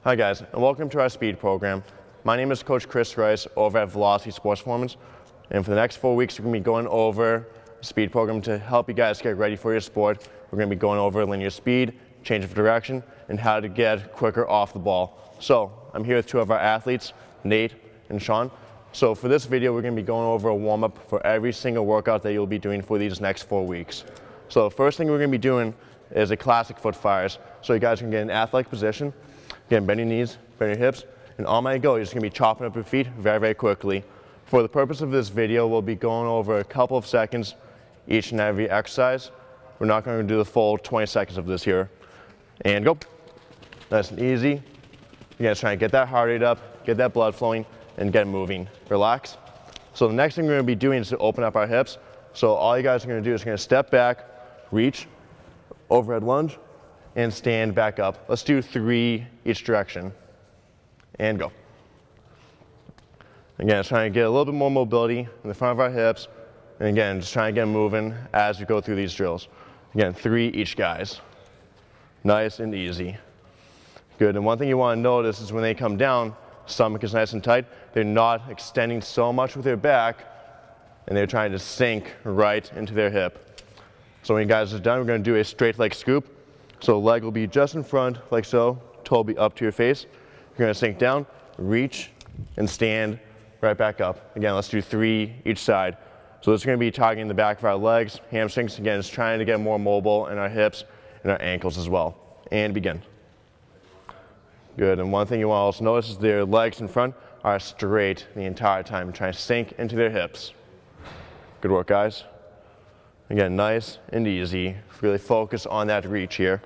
Hi guys, and welcome to our speed program. My name is Coach Chris Rice over at Velocity Sports Performance, and for the next 4 weeks we're going to be going over the speed program to help you guys get ready for your sport. We're going to be going over linear speed, change of direction, and how to get quicker off the ball. So I'm here with two of our athletes, Nate and Sean. So for this video we're going to be going over a warm-up for every single workout that you'll be doing for these next 4 weeks. So the first thing we're going to be doing is a classic foot fires. So you guys can get in an athletic position. Again, bend your knees, bend your hips, and on my go, you're just going to be chopping up your feet very, very quickly. For the purpose of this video, we'll be going over a couple of seconds each and every exercise. We're not going to do the full 20 seconds of this here. And go. Nice and easy. Again, just trying to get that heart rate up, get that blood flowing, and get moving. Relax. So the next thing we're going to be doing is to open up our hips. So all you guys are going to do is you're going to step back, reach, overhead lunge, and stand back up. Let's do 3 each direction. And go. Again, just trying to get a little bit more mobility in the front of our hips. And again, just trying to get moving as we go through these drills. Again, 3 each, guys. Nice and easy. Good, and one thing you want to notice is when they come down, stomach is nice and tight. They're not extending so much with their back, and they're trying to sink right into their hip. So when you guys are done, we're going to do a straight leg scoop. So leg will be just in front, like so, toe will be up to your face. You're going to sink down, reach, and stand right back up. Again, let's do 3 each side. So this is going to be targeting the back of our legs, hamstrings, again, just trying to get more mobile in our hips and our ankles as well. And begin. Good, and one thing you want to also notice is their legs in front are straight the entire time, trying to sink into their hips. Good work, guys. Again, nice and easy. Really focus on that reach here.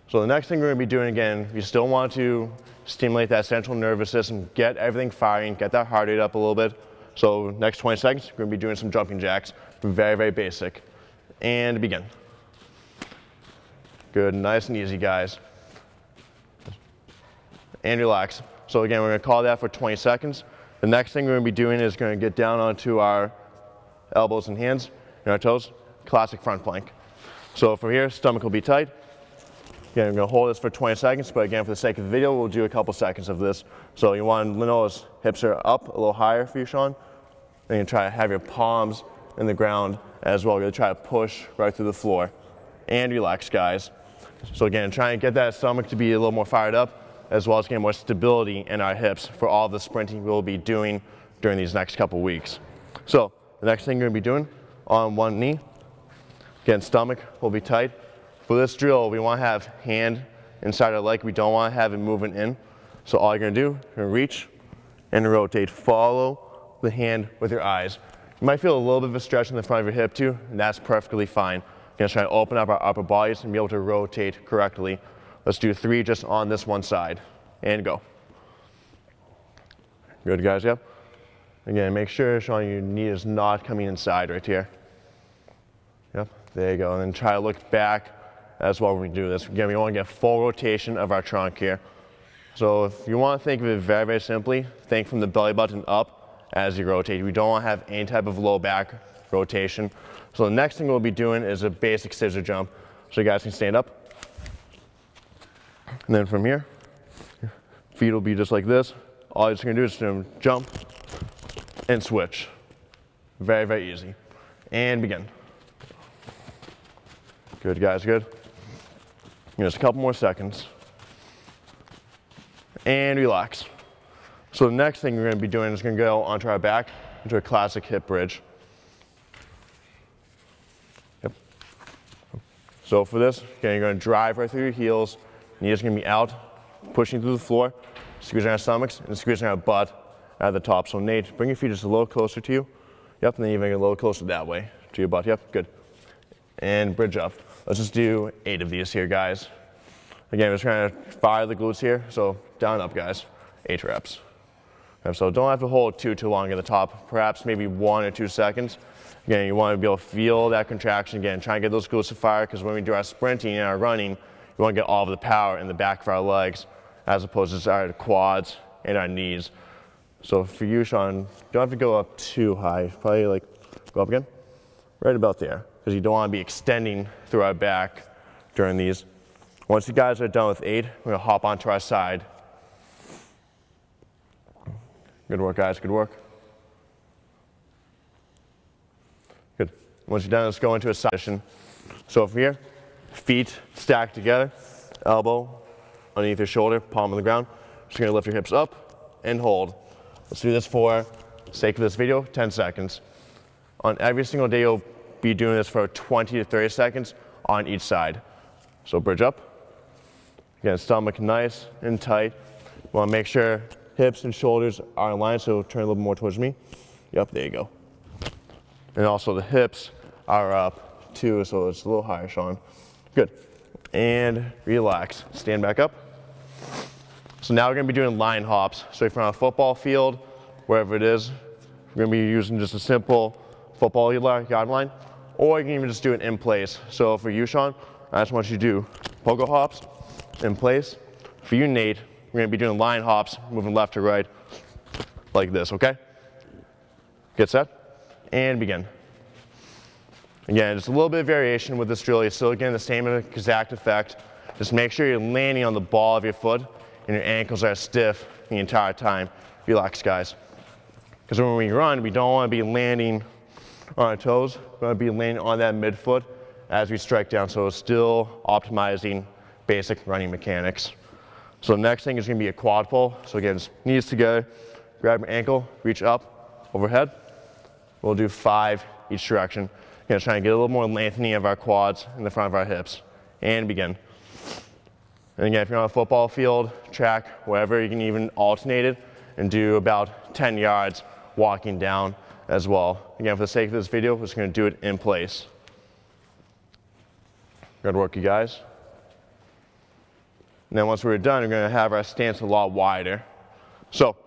So the next thing we're going to be doing, again, you still want to stimulate that central nervous system, get everything firing, get that heart rate up a little bit. So next 20 seconds, we're going to be doing some jumping jacks. Very, very basic. And begin. Good, nice and easy, guys. And relax. So again, we're going to call that for 20 seconds. The next thing we're going to be doing is going to get down onto our elbows and hands and our toes. Classic front plank. So from here, stomach will be tight. Again, I'm going to hold this for 20 seconds, but again, for the sake of the video, we'll do a couple seconds of this. So you want to notice hips are up a little higher for you, Sean. And you try to have your palms in the ground as well. You're going to try to push right through the floor. And relax, guys. So again, trying to get that stomach to be a little more fired up, as well as getting more stability in our hips for all the sprinting we'll be doing during these next couple weeks. So the next thing you're going to be doing on one knee, again, stomach will be tight. For this drill, we want to have hand inside our leg. We don't want to have it moving in. So all you're going to do, you're going to reach and rotate. Follow the hand with your eyes. You might feel a little bit of a stretch in the front of your hip too, and that's perfectly fine. We're going to try to open up our upper bodies and be able to rotate correctly. Let's do 3 just on this one side. And go. Good, guys, yep. Again, make sure, Sean, your knee is not coming inside right here. Yep, there you go. And then try to look back as well when we do this. Again, we want to get full rotation of our trunk here. So if you want to think of it very, very simply, think from the belly button up as you rotate. We don't want to have any type of low back rotation. So the next thing we'll be doing is a basic scissor jump. So you guys can stand up. And then from here, feet will be just like this. All you're just going to do is jump and switch. Very, very easy. And begin. Good, guys, good. Just a couple more seconds. And relax. So the next thing we're going to be doing is going to go onto our back into a classic hip bridge. Yep. So for this, again, you're going to drive right through your heels. Knees are going to be out, pushing through the floor, squeezing our stomachs, and squeezing our butt at the top. So Nate, bring your feet just a little closer to you. Yep, and then even a little closer that way to your butt. Yep, good. And bridge up. Let's just do 8 of these here, guys. Again, we're just trying to fire the glutes here. So down and up, guys. 8 reps. So don't have to hold too long at the top. Perhaps maybe 1 or 2 seconds. Again, you want to be able to feel that contraction. Again, try and get those glutes to fire, because when we do our sprinting and our running, we want to get all of the power in the back of our legs as opposed to our quads and our knees. So for you, Sean, you don't have to go up too high. Probably like go up again, right about there, because you don't want to be extending through our back during these. Once you guys are done with 8, we're gonna hop onto our side. Good work, guys, good work. Good. Once you're done, let's go into a side position. So from here, feet stacked together, elbow underneath your shoulder, palm on the ground. Just gonna lift your hips up and hold. Let's do this for the sake of this video, 10 seconds. On every single day, you'll be doing this for 20 to 30 seconds on each side. So bridge up. Again, stomach nice and tight. You wanna make sure hips and shoulders are in line, so turn a little bit more towards me. Yep, there you go. And also the hips are up too, so it's a little higher, Sean. Good. And relax. Stand back up. So now we're gonna be doing line hops. So if you're on a football field, wherever it is, we're gonna be using just a simple football yard line, or you can even just do it in place. So for you, Sean, I just want you to do pogo hops in place. For you, Nate, we're gonna be doing line hops, moving left to right, like this, okay? Get set, and begin. Again, just a little bit of variation with this drill. You're still getting the same exact effect. Just make sure you're landing on the ball of your foot and your ankles are stiff the entire time. Relax, guys. Because when we run, we don't want to be landing on our toes. We want to be landing on that midfoot as we strike down. So it's still optimizing basic running mechanics. So the next thing is going to be a quad pull. So again, just knees together, grab your ankle, reach up, overhead. We'll do 5 each direction. Again, trying to get a little more lengthening of our quads in the front of our hips. And begin. And again, if you're on a football field, track, wherever, you can even alternate it and do about 10 yards walking down as well. Again, for the sake of this video, we're just going to do it in place. Good work, you guys. And then once we're done, we're going to have our stance a lot wider. So,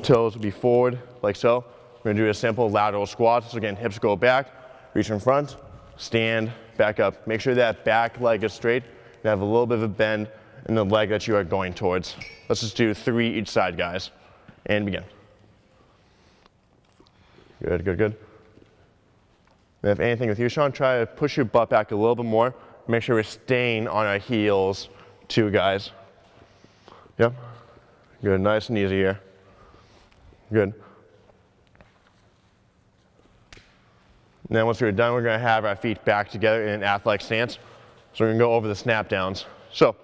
toes will be forward, like so. We're going to do a simple lateral squat. So again, hips go back, reach in front, stand, back up. Make sure that back leg is straight. You have a little bit of a bend in the leg that you are going towards. Let's just do 3 each side, guys, and begin. Good, good, good. And if anything with you, Sean, try to push your butt back a little bit more. Make sure we're staying on our heels too, guys. Yep. Good, nice and easy here. Good. And then once we're done, we're going to have our feet back together in an athletic stance. So we're going to go over the snap downs. So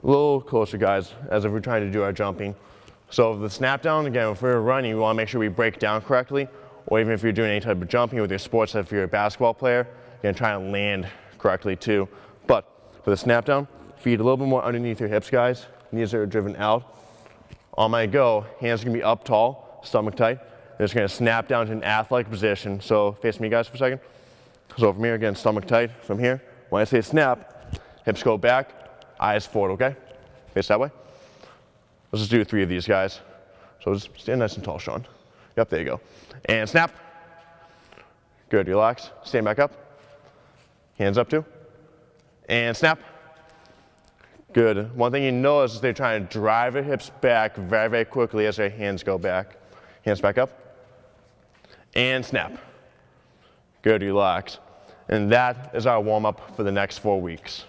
a little closer, guys, as if we're trying to do our jumping. So the snap down, again, if we're running, we want to make sure we break down correctly, or even if you're doing any type of jumping with your sports, if you're a basketball player, you're going to try and land correctly too. But for the snap down, feet a little bit more underneath your hips, guys. Knees are driven out. On my go, hands are going to be up tall, stomach tight. They're just going to snap down to an athletic position. So face me, guys, for a second. So from here, again, stomach tight. From here, when I say snap, hips go back, eyes forward, okay? Face that way. Let's just do 3 of these, guys. So just stand nice and tall, Sean. Yep, there you go. And snap. Good, relax. Stand back up. Hands up too. And snap. Good. One thing you notice is they're trying to drive their hips back very, very quickly as their hands go back. Hands back up. And snap. Good, relax. And that is our warm-up for the next 4 weeks.